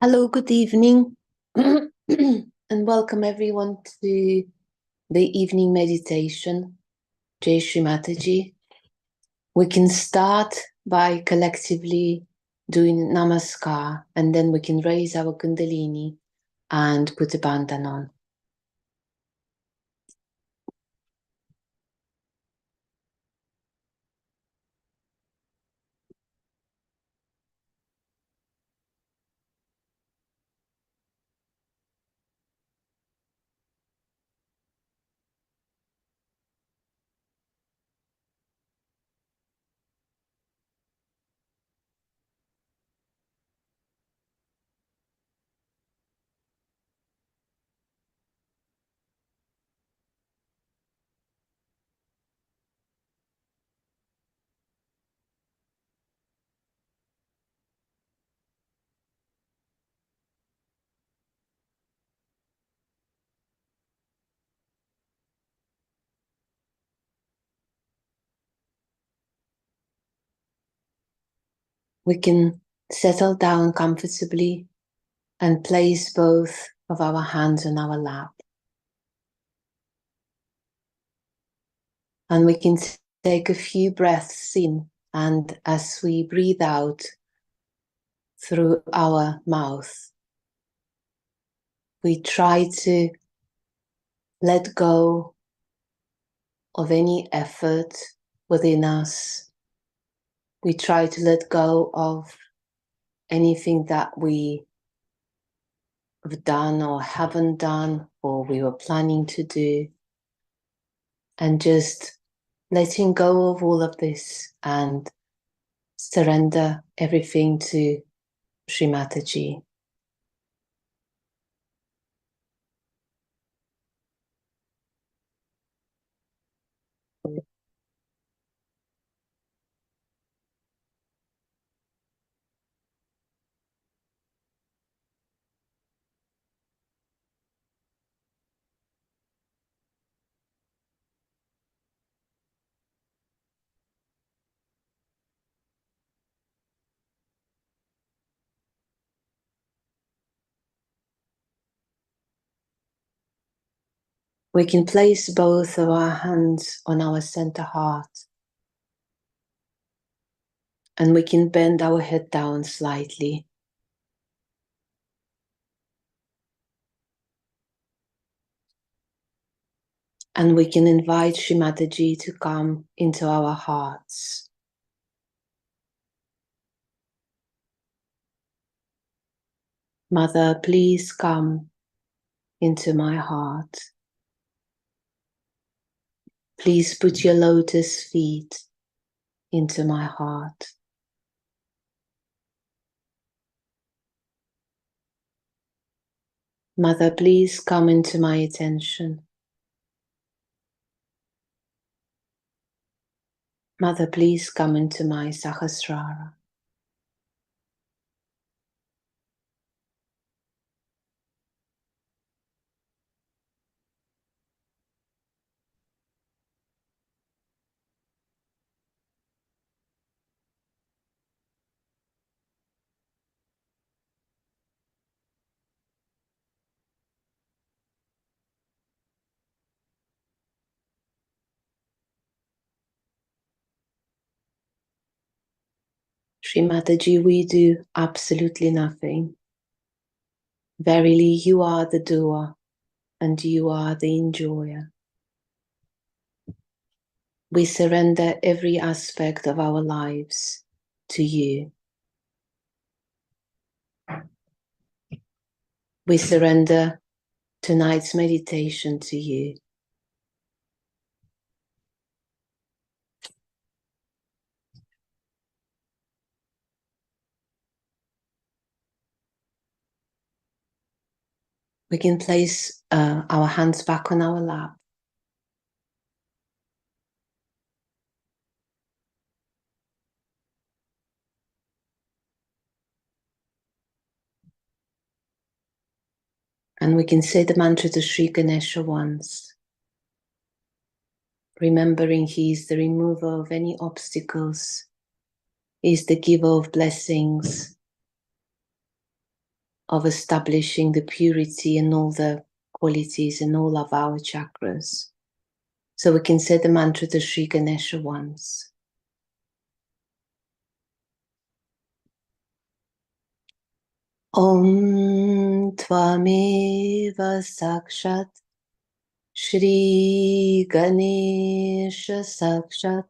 Hello, good evening, and welcome everyone to the evening meditation. Jai Shri Mataji. We can start by collectively doing Namaskar, and then we can raise our Kundalini and put a bandhan on. We can settle down comfortably and place both of our hands on our lap. And we can take a few breaths in, and as we breathe out through our mouth, we try to let go of any effort within us. We try to let go of anything that we have done or haven't done or we were planning to do, and just letting go of all of this and surrender everything to Shri Mataji. We can place both of our hands on our center heart, and we can bend our head down slightly. And we can invite Shri Mataji to come into our hearts. Mother, please come into my heart. Please put your lotus feet into my heart. Mother, please come into my attention. Mother, please come into my Sahasrara. Shri Mataji, we do absolutely nothing. Verily, you are the doer and you are the enjoyer. We surrender every aspect of our lives to you. We surrender tonight's meditation to you. We can place our hands back on our lap. And we can say the mantra to Sri Ganesha once, remembering he is the remover of any obstacles, he is the giver of blessings, of establishing the purity and all the qualities in all of our chakras. So we can say the mantra to Sri Ganesha once. Om Tvameva Sakshat Shri Ganesha Sakshat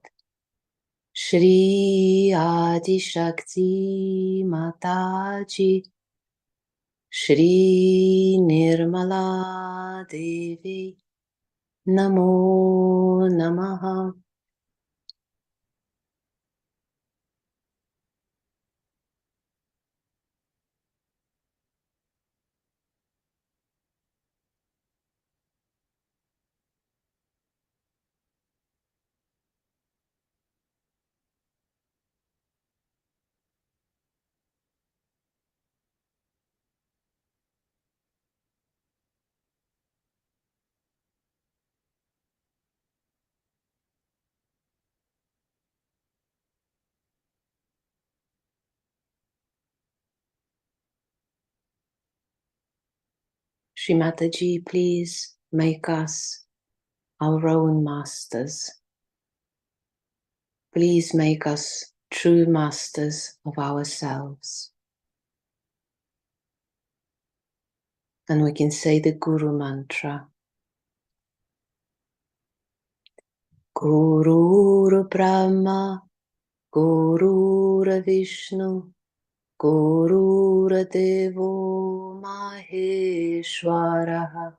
Shri Adi Shakti Mataji Shri Nirmala Devi Namo Namaha. Shri Mataji, please make us our own masters. Please make us true masters of ourselves. And we can say the Guru mantra. Gurur Brahma, Gurur Vishnu, Gurur Devo Maheshwaraha,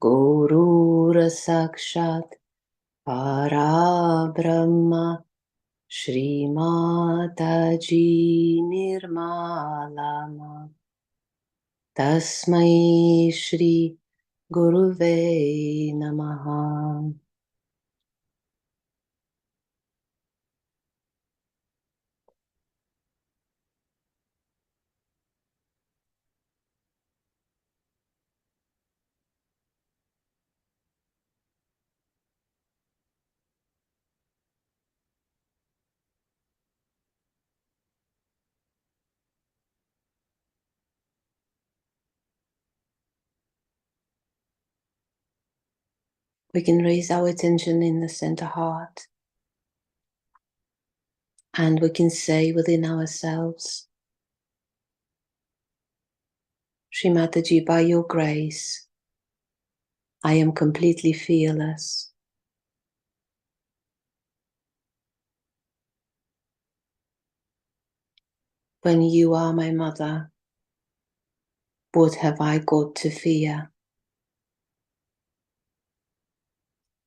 Gurur Sakshat Parabrahma, Shri Mataji Nirmalama. Tasmai Shri Guruve Namaha. We can raise our attention in the center heart and we can say within ourselves, Shri Mataji, by your grace, I am completely fearless. When you are my mother, what have I got to fear?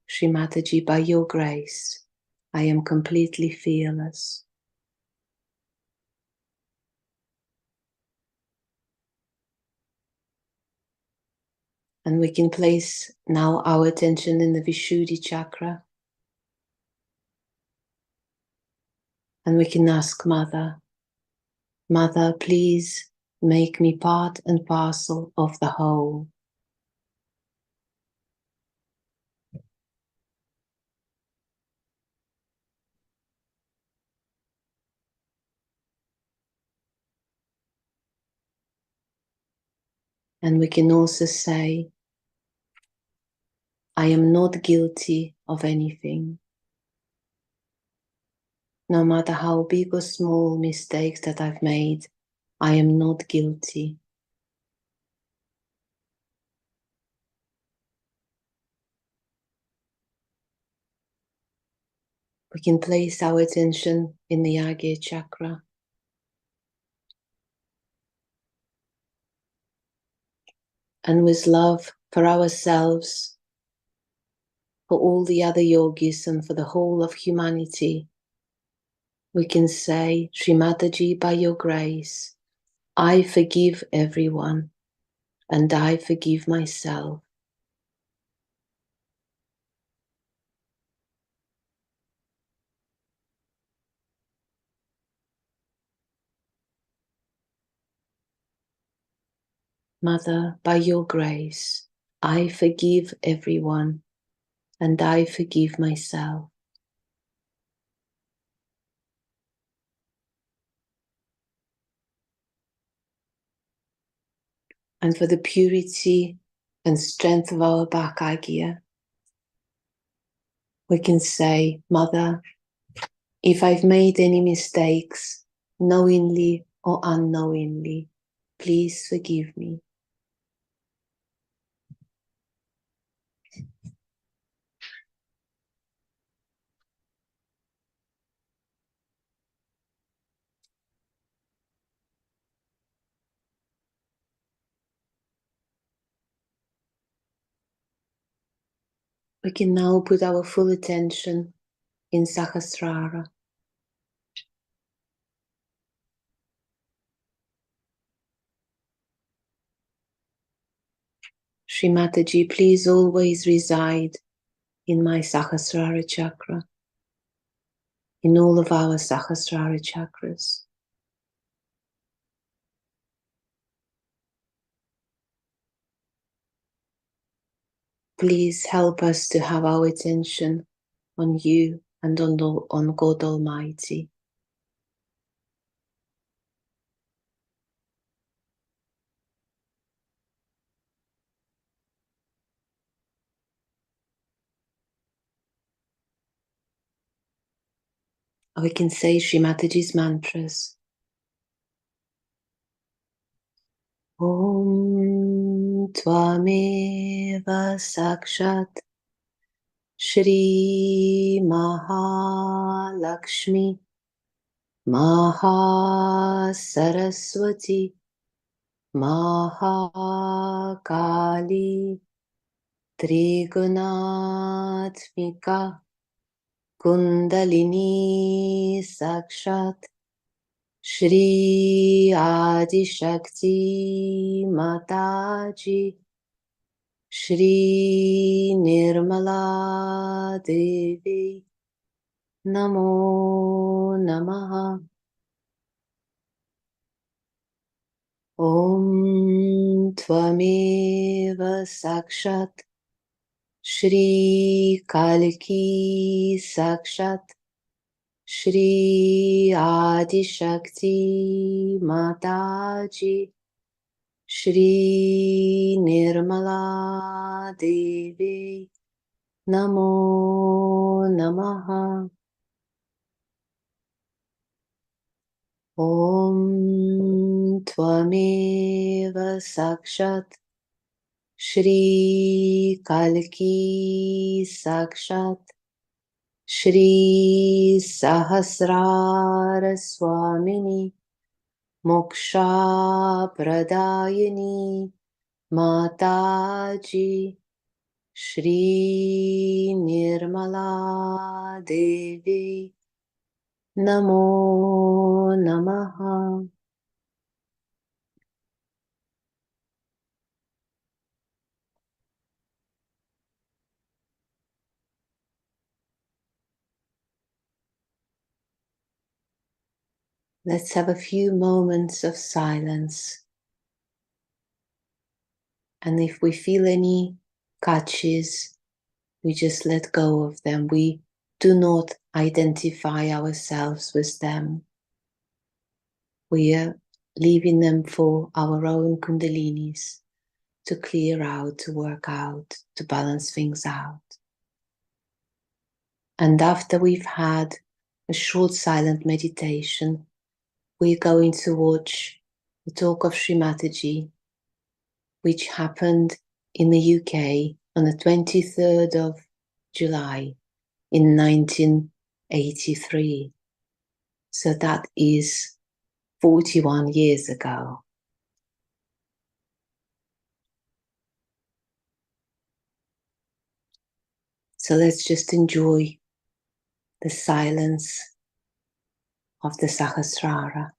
Shri Mataji, by your grace, I am completely fearless. And we can place now our attention in the Vishuddhi chakra. And we can ask Mother, Mother, please make me part and parcel of the whole. And we can also say, I am not guilty of anything. No matter how big or small mistakes that I've made, I am not guilty. We can place our attention in the Agya chakra. And with love for ourselves, for all the other yogis and for the whole of humanity, we can say, Shri Mataji, by your grace, I forgive everyone and I forgive myself. Mother, by your grace, I forgive everyone and I forgive myself. and for the purity and strength of our back agya, we can say, Mother, if I've made any mistakes, knowingly or unknowingly, please forgive me. We can now put our full attention in Sahasrara. Shri Mataji, please always reside in my Sahasrara chakra, in all of our Sahasrara chakras. Please help us to have our attention on you and on God Almighty. Or we can say Shri Mataji's mantras. Om Tvameva Sakshat Shri Mahalakshmi Mahasaraswati Mahakali Trigunatmika Kundalini Sakshat Shri Adi Shakti Mataji Shri Nirmala Devi Namo Namaha. Om Tvameva Sakshat Shri Kalki Sakshat Shri Adi Shakti Mataji Shri Nirmala Devi Namo Namaha. Om Tvameva Sakshat Shri Kalki Sakshat Shri Sahasrara Swamini Moksha Pradayani Mataji Shri Nirmala Devi Namo Namaha. Let's have a few moments of silence. And if we feel any catches, we just let go of them. We do not identify ourselves with them. We are leaving them for our own kundalinis to clear out, to work out, to balance things out. And after we've had a short silent meditation, we're going to watch the talk of Shri Mataji, which happened in the UK on the 23rd of July in 1983. So that is 41 years ago. So let's just enjoy the silence of the Sahasrara.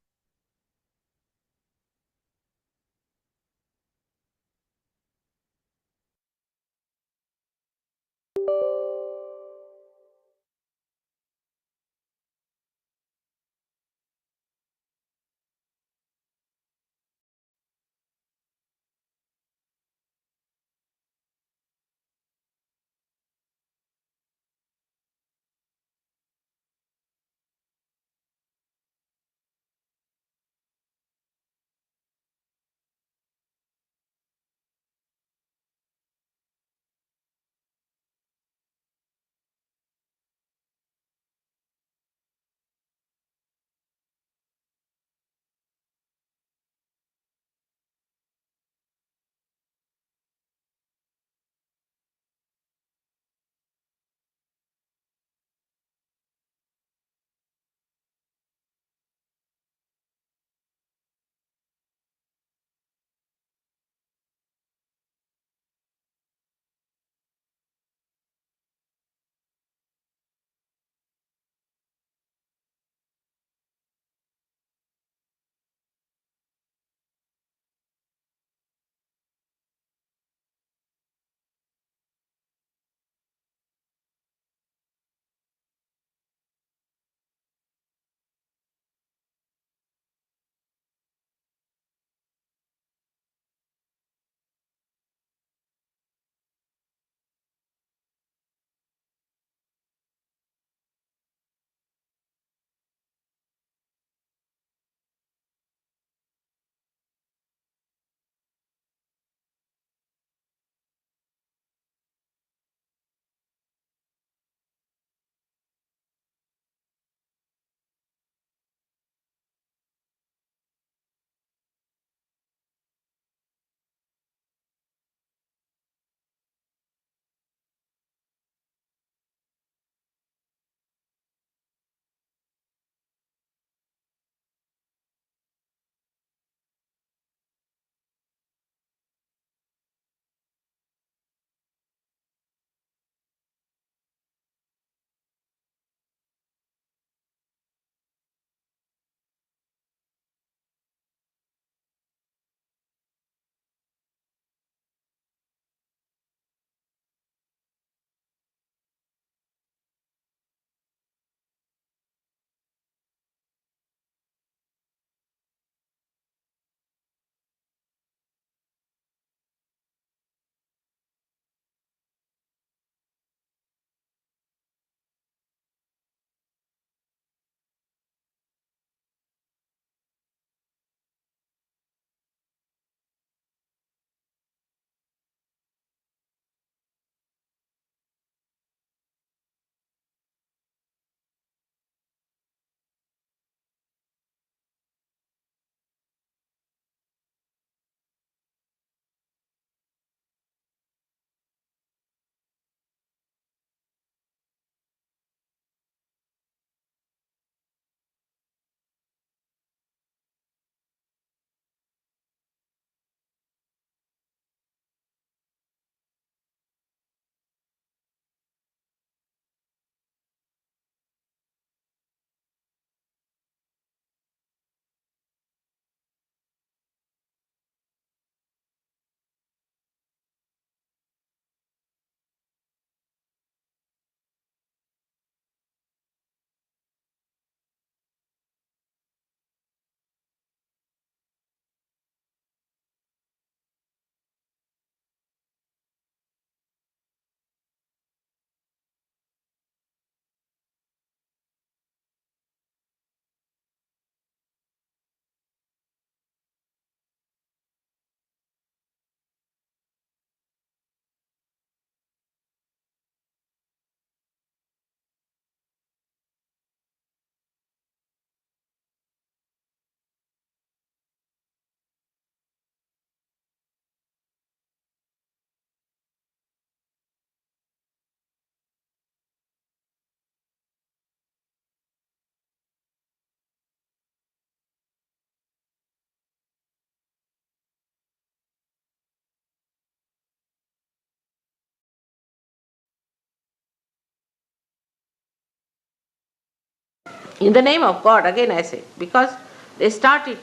In the name of God, again I say, because they started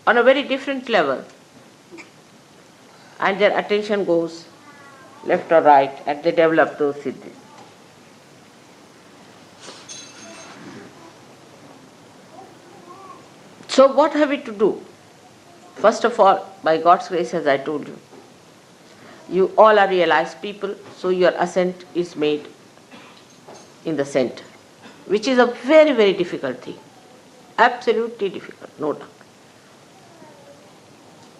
on a very different level and their attention goes left or right and they develop those siddhis. So what have we to do? First of all, by God's grace, as I told you, you all are realized people, so your ascent is made in the center, which is a very, very difficult thing. Absolutely difficult, no doubt.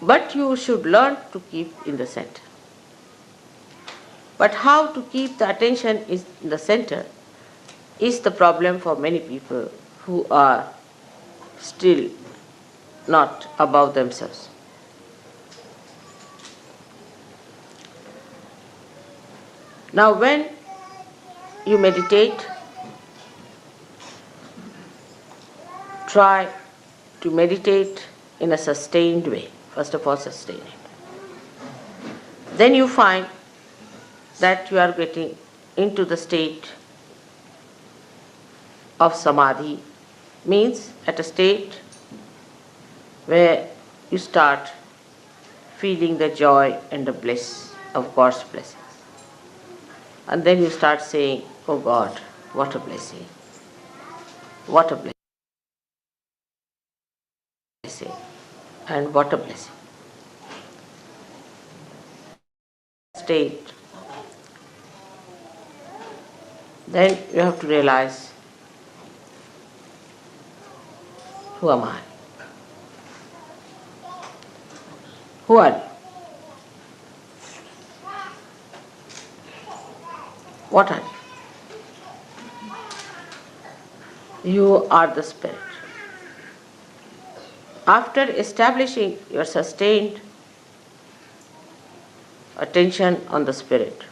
But you should learn to keep in the center. But how to keep the attention in the center is the problem for many people who are still not above themselves. Now, when you meditate, try to meditate in a sustained way. First of all, sustain it. Then you find that you are getting into the state of samadhi, means at a state where you start feeling the joy and the bliss of God's blessings. And then you start saying, oh God, what a blessing, what a blessing, and what a blessing. State. Then you have to realize, who am I? Who are you? What are you? You are the Spirit. After establishing your sustained attention on the Spirit,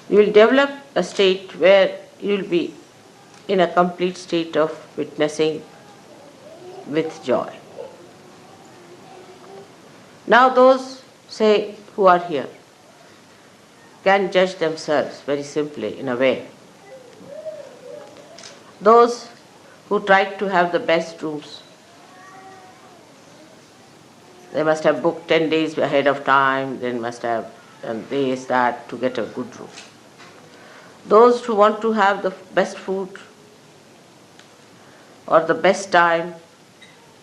you will develop a state where you will be in a complete state of witnessing with joy. Now those, say, who are here can judge themselves very simply in a way. Those who tried to have the best rooms, they must have booked 10 days ahead of time, they must have done this, that to get a good room. Those who want to have the best food or the best time,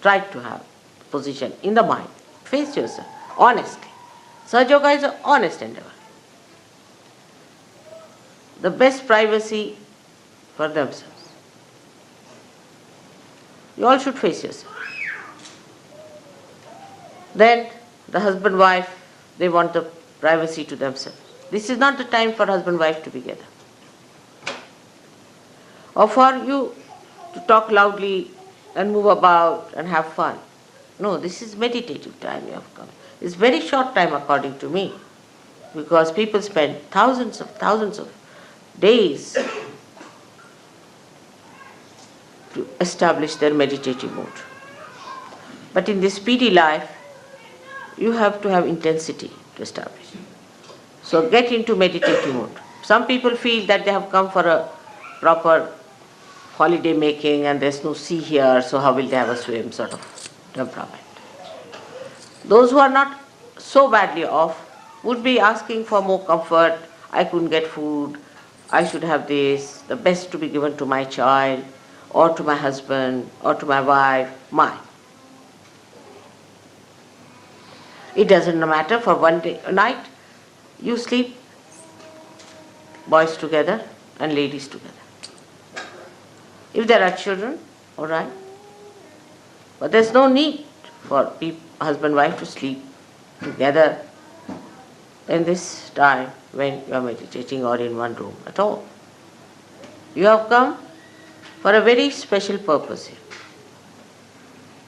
try to have position in the mind. Face yourself, honestly. Sahaja Yoga is an honest endeavor. The best privacy for themselves. You all should face yourself. Then the husband-wife, they want the privacy to themselves. This is not the time for husband-wife to be together. Or for you to talk loudly and move about and have fun. No, this is meditative time you have come. It's very short time according to me, because people spend thousands of days to establish their meditative mood. But in this speedy life, you have to have intensity to establish. So get into meditative mode. Some people feel that they have come for a proper holiday making and there's no sea here, so how will they have a swim sort of temperament. Those who are not so badly off would be asking for more comfort. I couldn't get food, I should have this, the best to be given to my child, or to my husband, or to my wife, mine. It doesn't matter, for one day, a night, you sleep, boys together and ladies together. If there are children, all right. But there's no need for husband and wife to sleep together in this time when you are meditating or in one room at all. You have come for a very special purpose here.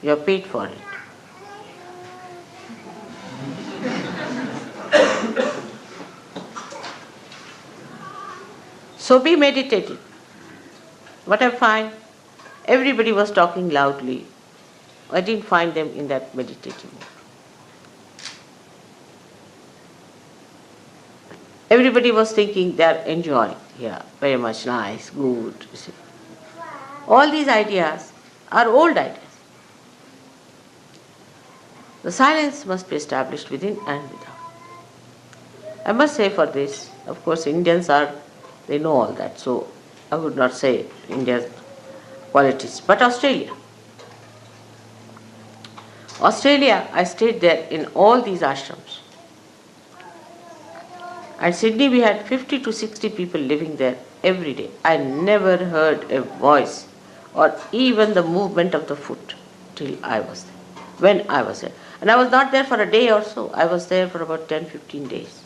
You are paid for it. So be meditative. What I find, everybody was talking loudly. I didn't find them in that meditative mood. Everybody was thinking they are enjoying. Yeah, very much nice, good. You see. All these ideas are old ideas. The silence must be established within and without. I must say for this, of course, Indians are, they know all that, so I would not say India's qualities. But Australia, I stayed there in all these ashrams. At Sydney, we had 50 to 60 people living there every day. I never heard a voice or even the movement of the foot till I was there, when I was there. And I was not there for a day or so, I was there for about 10-15 days.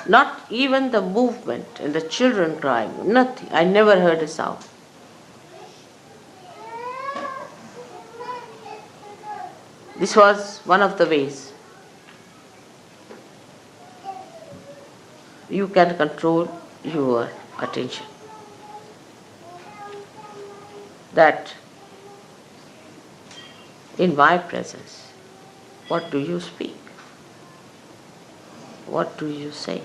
Not even the movement and the children crying, nothing. I never heard a sound. This was one of the ways you can control your attention. That in my presence, what do you speak? What do you say?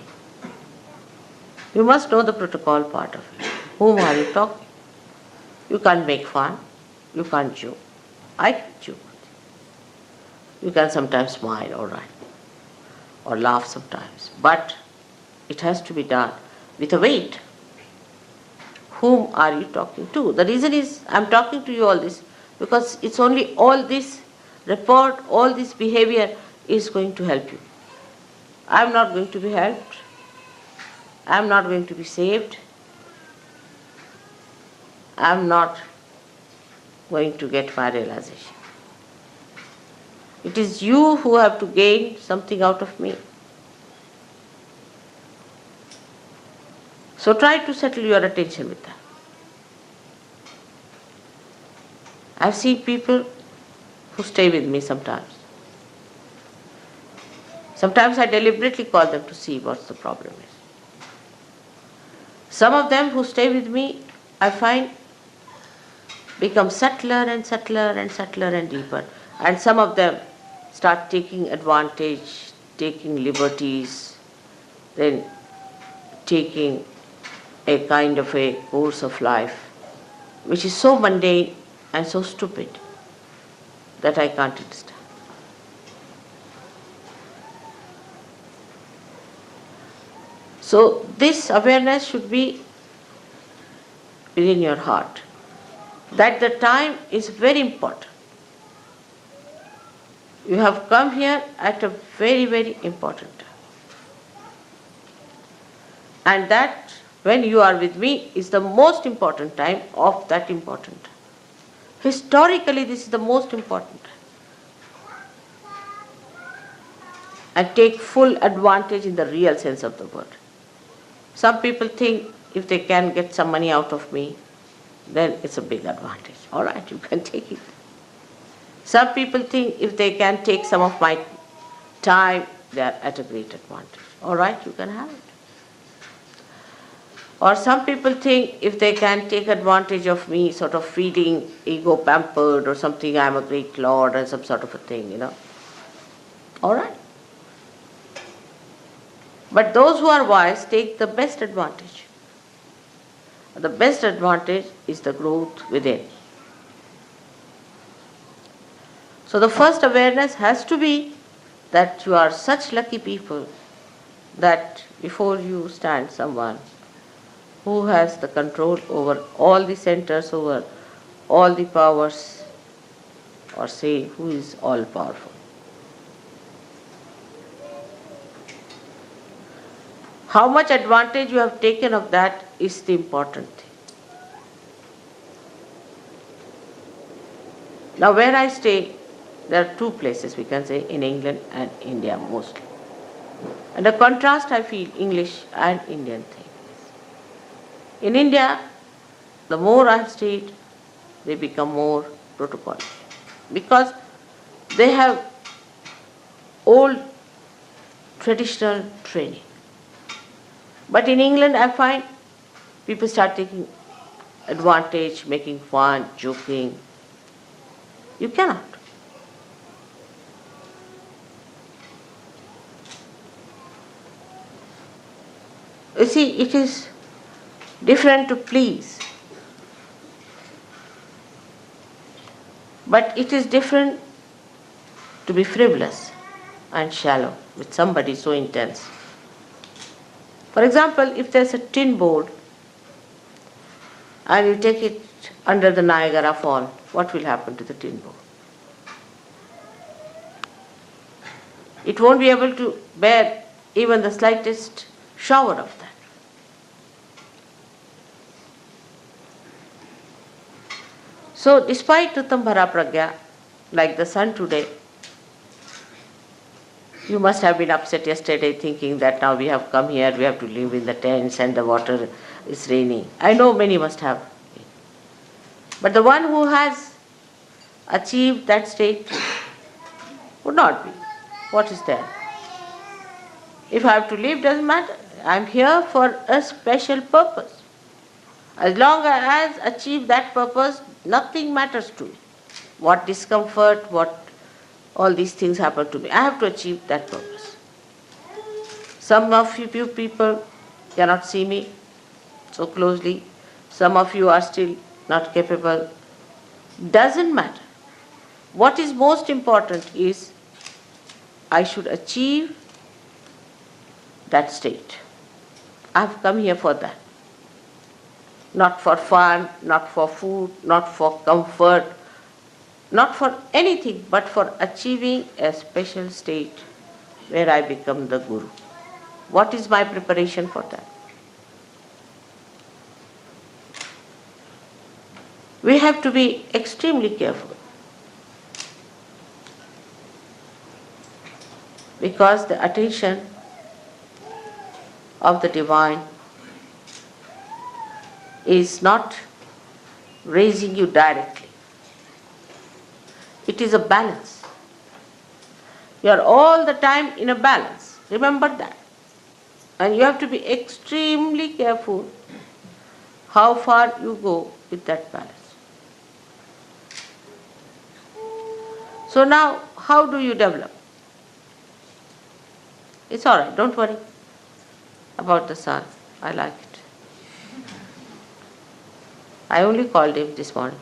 You must know the protocol part of it. Whom are you talking? You can't make fun. You can't joke. I can joke. You can sometimes smile, all right, or laugh sometimes. But it has to be done with a weight. Whom are you talking to? The reason is I'm talking to you all this because it's only all this report, all this behavior is going to help you. I'm not going to be helped. I'm not going to be saved. I'm not going to get my realization. It is you who have to gain something out of me. So try to settle your attention with that. I've seen people who stay with me sometimes. Sometimes I deliberately call them to see what the problem is. Some of them who stay with me, I find, become subtler and subtler and subtler and deeper. And some of them start taking advantage, taking liberties, then taking a kind of a course of life which is so mundane and so stupid that I can't understand. So this awareness should be within your heart, that the time is very important. You have come here at a very, very important time. And that when you are with me is the most important time of that important time. Historically, this is the most important time. And take full advantage in the real sense of the word. Some people think if they can get some money out of me, then it's a big advantage. All right, you can take it. Some people think if they can take some of my time, they are at a great advantage. All right, you can have it. Or some people think if they can take advantage of me, sort of feeling ego pampered or something, I'm a great lord and some sort of a thing. All right. But those who are wise take the best advantage. The best advantage is the growth within. So the first awareness has to be that you are such lucky people that before you stand someone who has the control over all the centers, over all the powers, or say who is all powerful. How much advantage you have taken of that is the important thing. Now where I stay, there are two places we can say in England and India mostly. And the contrast I feel English and Indian thing. In India, the more I have stayed, they become more protocol. Because they have old traditional training. But in England, I find people start taking advantage, making fun, joking. You cannot. You see, it is different to please. But it is different to be frivolous and shallow with somebody so intense. For example, if there's a tin board and you take it under the Niagara Fall, what will happen to the tin board? It won't be able to bear even the slightest shower of that. So, despite Utambhara Pragya, like the sun today, you must have been upset yesterday thinking that now we have come here, we have to live in the tents and the water is raining. I know many must have. But the one who has achieved that state would not be. What is there? If I have to live, doesn't matter. I am here for a special purpose. As long as I have achieved that purpose, nothing matters to me. What discomfort, what all these things happen to me. I have to achieve that purpose. Some of you people cannot see me so closely. Some of you are still not capable. Doesn't matter. What is most important is I should achieve that state. I have come here for that. Not for fun, not for food, not for comfort, not for anything, but for achieving a special state where I become the Guru. What is my preparation for that? We have to be extremely careful, because the attention of the divine is not raising you directly. It is a balance. You are all the time in a balance. Remember that. And you have to be extremely careful how far you go with that balance. So now, how do you develop? It's all right, don't worry about the sun. I like it. I only called him this morning.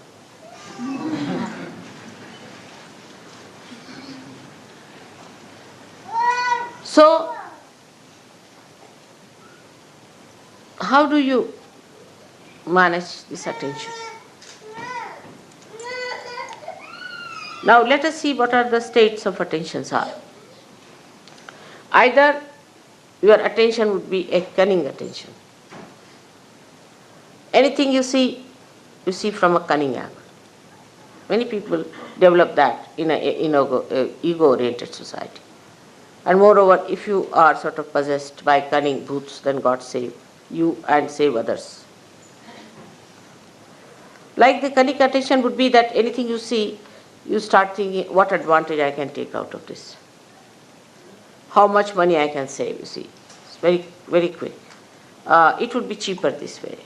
So, how do you manage this attention? Now let us see what are the states of attentions are. Either your attention would be a cunning attention. Anything you see from a cunning angle. Many people develop that in an ego-oriented society. And moreover, if you are sort of possessed by cunning bhoots, then God save you and save others. Like the cunning attention would be that anything you see, you start thinking, what advantage I can take out of this? How much money I can save, you see. It's very, very quick. It would be cheaper this way.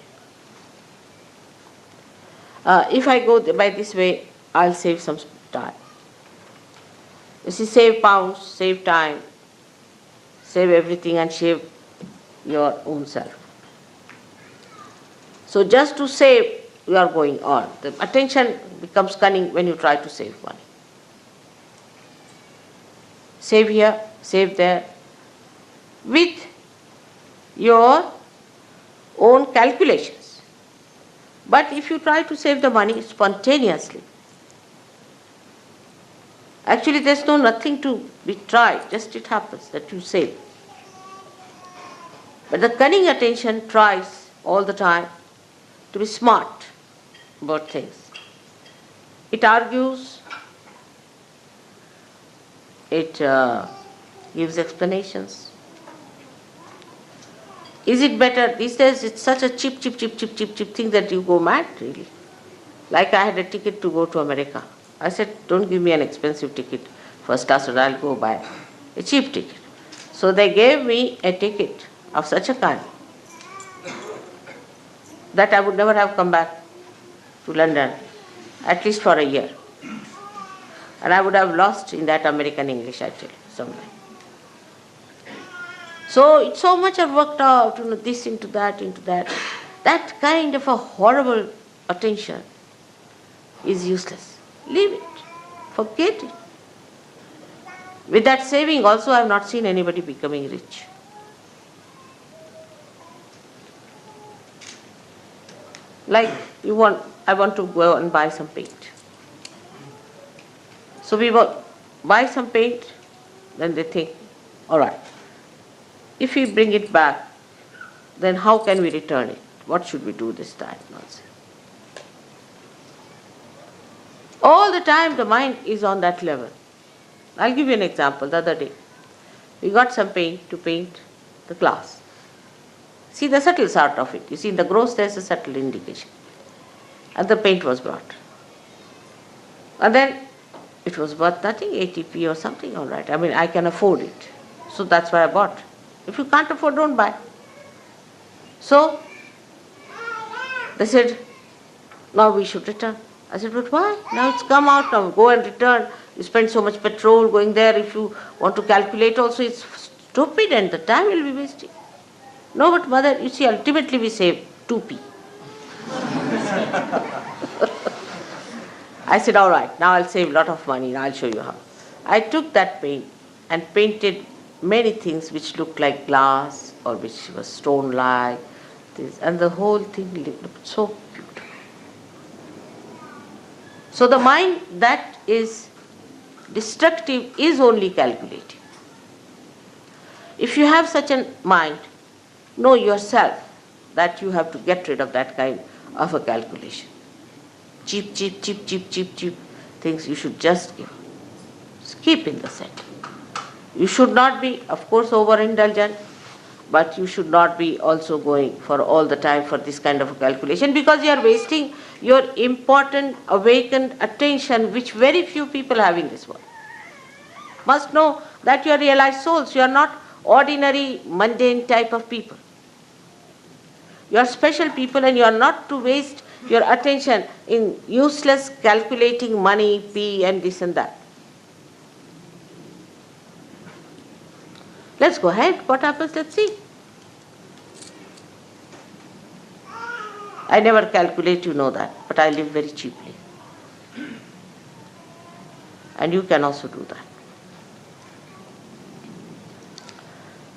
If I go by this way, I'll save some time. You see, save pounds, save time, save everything and save your own self. So just to save, you are going on. The attention becomes cunning when you try to save money. Save here, save there, with your own calculations. But if you try to save the money spontaneously, actually there's nothing to be tried, just it happens that you save. But the cunning attention tries all the time to be smart about things. It argues, it gives explanations. Is it better? These days it's such a cheap thing that you go mad, really. Like I had a ticket to go to America. I said, don't give me an expensive ticket, first class, or I'll go buy a cheap ticket. So they gave me a ticket of such a kind that I would never have come back to London, at least for a year. And I would have lost in that American English, I tell you, somewhere. So it's so much I've worked out, this into that. That kind of a horrible attention is useless. Leave it. Forget it. With that saving also, I have not seen anybody becoming rich. Like I want to go and buy some paint. So we buy some paint, then they think, all right, if we bring it back, then how can we return it? What should we do this time? Nonsense. All the time the mind is on that level. I'll give you an example. The other day, we got some paint to paint the glass. See the subtle sort of it. You see, in the gross there's a subtle indication. And the paint was brought. And then it was worth nothing, 80p or something, all right. I mean, I can afford it. So that's why I bought. If you can't afford, don't buy. So they said, now we should return. I said, but why? Now it's come out, now go and return. You spend so much petrol going there. If you want to calculate also, it's stupid and the time will be wasting. No, but mother, you see, ultimately we save 2p. I said, all right, now I'll save a lot of money, now I'll show you how. I took that paint and painted many things which looked like glass or which was stone-like, and the whole thing looked so beautiful. So the mind that is destructive is only calculating. If you have such a mind, know yourself that you have to get rid of that kind of a calculation. Cheap things you should just give. Keep in the center. You should not be, of course, overindulgent, but you should not be also going for all the time for this kind of a calculation, because you are wasting your important awakened attention, which very few people have in this world. Must know that you are realized souls. You are not ordinary, mundane type of people. You are special people, and you are not to waste your attention in useless calculating money, P and this and that. Let's go ahead. What happens? Let's see. I never calculate, you know that, but I live very cheaply. And you can also do that.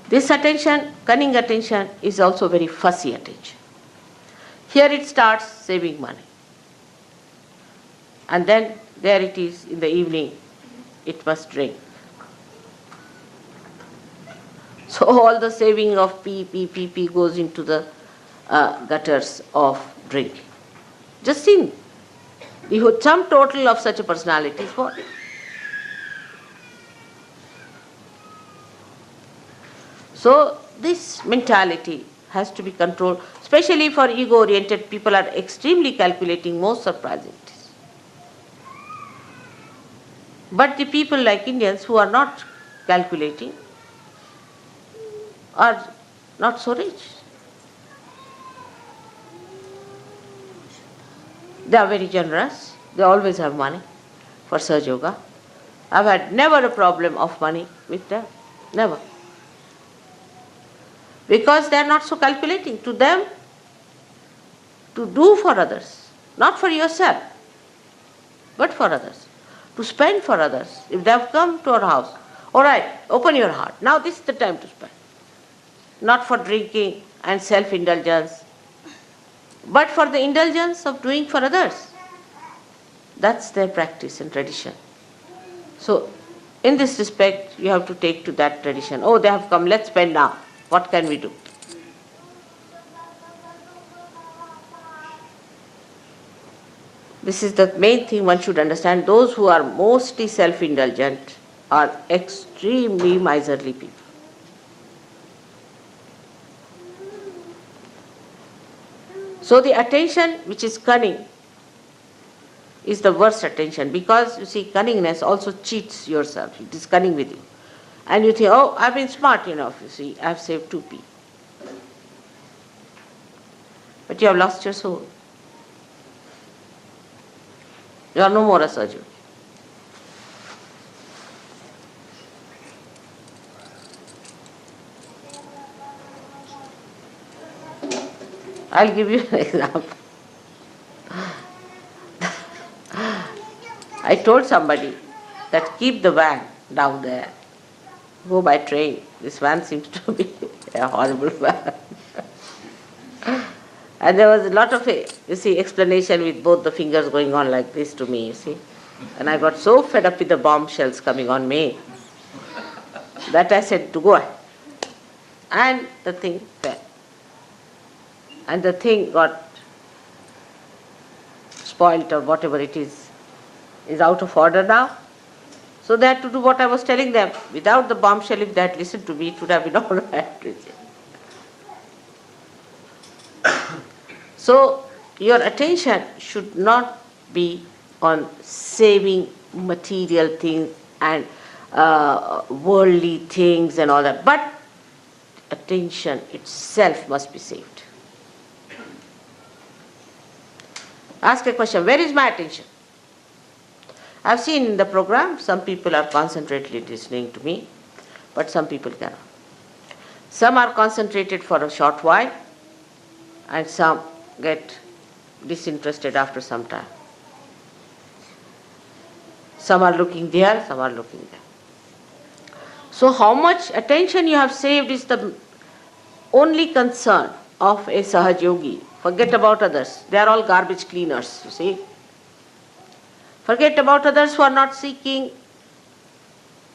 This attention, cunning attention, is also very fussy attention. Here it starts saving money. And then there it is in the evening, it must drink. So all the saving of P goes into the gutters of drinking. Just think, the sum total of such a personality is what? So this mentality has to be controlled, especially for ego-oriented people are extremely calculating, most surprising. But the people like Indians who are not calculating are not so rich. They are very generous. They always have money for Sahaja Yoga. I've had never a problem of money with them. Never. Because they are not so calculating. To them, to do for others, not for yourself, but for others. To spend for others. If they have come to our house, all right, open your heart. Now this is the time to spend. Not for drinking and self-indulgence, but for the indulgence of doing for others. That's their practice and tradition. So, in this respect, you have to take to that tradition. Oh, they have come, let's spend now. What can we do? This is the main thing one should understand. Those who are mostly self-indulgent are extremely miserly people. So the attention which is cunning is the worst attention, because you see, cunningness also cheats yourself. It is cunning with you. And you think, oh, I've been smart enough, you see, I've saved 2p. But you have lost your soul. You are no more a Sahaja. I'll give you an example. I told somebody that keep the van down there. Go by train. This van seems to be a horrible van. And there was a lot of, explanation with both the fingers going on like this to me, you see. And I got so fed up with the bombshells coming on me that I said to go ahead. And the thing fell. And the thing got spoilt or whatever it is out of order now. So they had to do what I was telling them. Without the bombshell, if they had listened to me, it would have been all right. So your attention should not be on saving material things and worldly things and all that, but attention itself must be saved. Ask a question, where is my attention? I've seen in the program, some people are concentratedly listening to me, but some people cannot. Some are concentrated for a short while, and some get disinterested after some time. Some are looking there, some are looking there. So how much attention you have saved is the only concern of a Sahaj Yogi. Forget about others. They are all garbage cleaners, you see. Forget about others who are not seeking,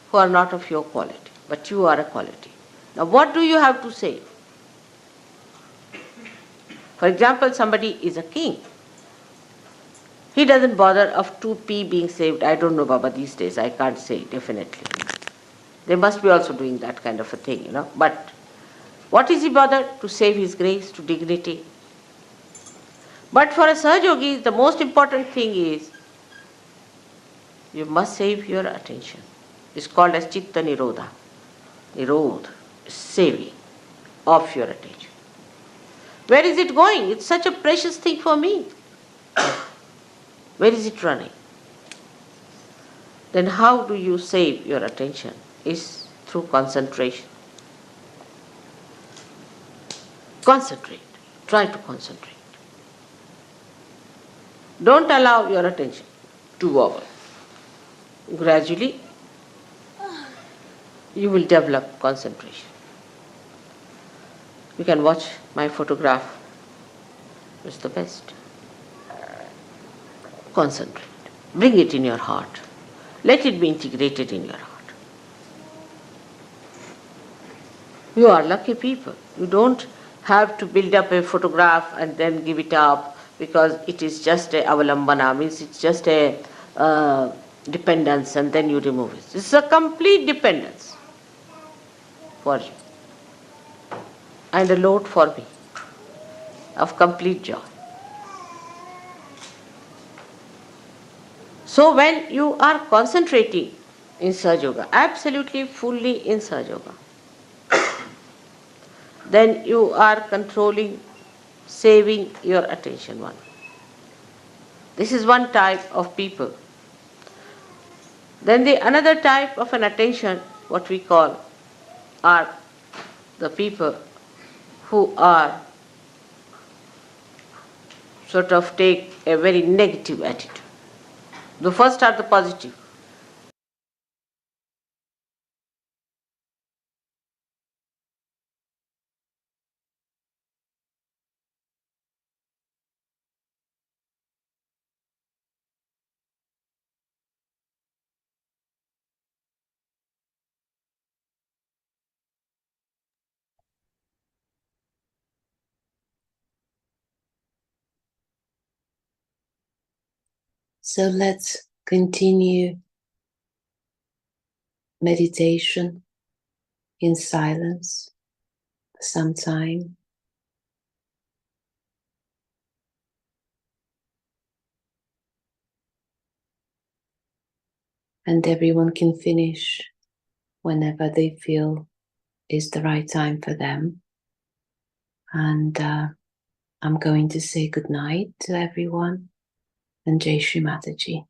who are not of your quality, but you are a quality. Now what do you have to save? For example, somebody is a king. He doesn't bother of 2p being saved. I don't know, Baba, these days. I can't say definitely. They must be also doing that kind of a thing, you know. But what is he bothered? To save his grace, to dignity. But for a Sahaj Yogi, the most important thing is you must save your attention. It's called as Chitta Nirodha. Nirodha, saving of your attention. Where is it going? It's such a precious thing for me. Where is it running? Then how do you save your attention? Is through concentration. Concentrate. Try to concentrate. Don't allow your attention to wobble. Gradually, you will develop concentration. You can watch my photograph. It's the best. Concentrate. Bring it in your heart. Let it be integrated in your heart. You are lucky people. You don't have to build up a photograph and then give it up because it is just a avalambana, means it's just a dependence, and then you remove it. It's a complete dependence for you and a load for me of complete joy. So when you are concentrating in Sahaja Yoga, absolutely fully in Sahaja Yoga, then you are controlling, saving your attention one. This is one type of people. Then the another type of an attention, what we call, are the people who are sort of take a very negative attitude. The first are the positive. So let's continue meditation in silence for some time. And everyone can finish whenever they feel is the right time for them. And I'm going to say good night to everyone and Jai Shri Mataji.